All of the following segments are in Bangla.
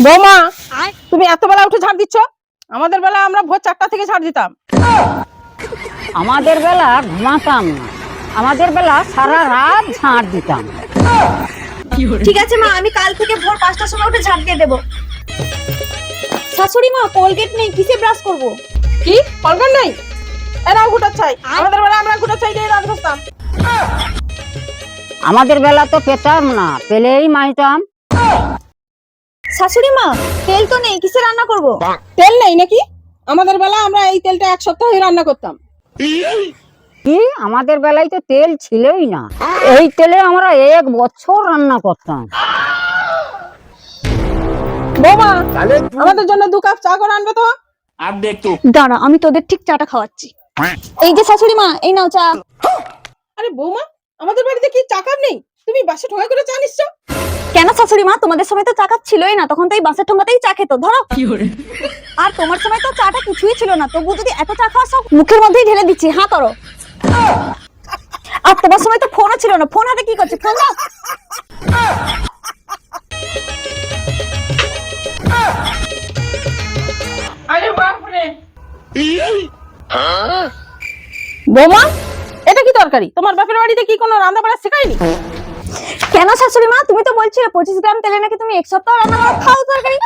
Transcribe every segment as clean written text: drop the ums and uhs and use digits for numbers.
বৌমা, তুমি এত বেলা উঠে ঝাড় দিচ্ছ? আমাদের বেলা আমরা ভোর 4টা থেকে ঝাড় দিতাম। আমাদের বেলা ঘুমাতাম না, আমাদের বেলা সারা রাত ঝাড় দিতাম। ঠিক আছে মা, আমি কাল থেকে ভোর 5টার সময় উঠে ঝাড় দিয়ে দেবো। শাশুড়ি মা, কোলগেট নেই, কিসে ব্রাশ করব? কি কলগেট নেই? এরাও ঘুটার চাই। আমাদের বেলা আমরা ঘুটার চাই দিয়ে রাত ঘষতাম। আমাদের বেলা তো পেতাম না, পেলেই মাইতাম। শাশুড়ি মা, তেল তো নেই, কিসে রান্না করব? তেল নেই নাকি? আমাদের বেলা আমরা এই তেলটা 1 সপ্তাহ রান্না করতাম। কি আমাদের বেলায় তো তেল ছিলই না, এই তেলে আমরা 1 বছর রান্না করতাম। বৌমা, আমাদের জন্য 2 কাপ চা করে আনবে তো। अब देख तू। দাঁড়া, আমি তোদের ঠিক চাটা খাওয়াচ্ছি। এই যে শাশুড়ি মা, এই নাও চা। আরে বৌমা, আমাদের বাড়িতে কি চা কাপ নেই? তুমি বাসে ঠোঙা করে চা নিচ্ছ? কেন শাশুড়ি মা, তোমাদের সময় তো চা কাপ ছিলই না, তখন তো এই বাসের ঠোঙ্গাতেই চা খেতো। ধরো। আর তোমার সময় তো চাটা কিছুই ছিল না, তবু যদি এত চা খাওয়া, সব মুখের মধ্যেই ঢেলে দিচ্ছি। হ্যাঁ করো। আর তোমার সময় তো ফোনও ছিল না, ফোন হাতে কি করছে? ফোন দাও। আরে বাপ রে। বৌমা, এটা কি তরকারি? তোমার বাপের বাড়িতে কি কোনো রান্না বাড়া শেখায়নি? কেন শাশুড়ি মা, তুমি তো বলছিলে 25 গ্রাম তেলে নাকি তুমি 1 সপ্তাহ রান্না করো, খাও তরকারি।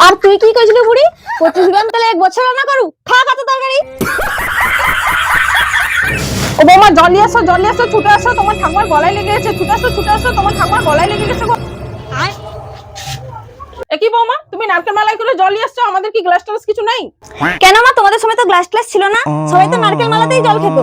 আর তুই কি কইছিলি বুড়ি? 25 গ্রাম তেলে 1 বছর রান্না করু, খা কত তরকারি। ও বৌমা, জল আসো, জল আসো, ছুটে আসো, তোমার ঠাকুমার গলায় লেগে গেছে। ছুটে আসো, ছুটে আসো, তোমার ঠাকুমার গলায় লেগে গেছে গো। একই বৌমা, তুমি নারকেল মালাই করে জল আসছো, আমাদের কি গ্লাস টাস কিছু নেই? কেন মা, তোমাদের সময় তো গ্লাস গ্লাস ছিল না, সবাই তো নারকেল মালাতেই জল খেত।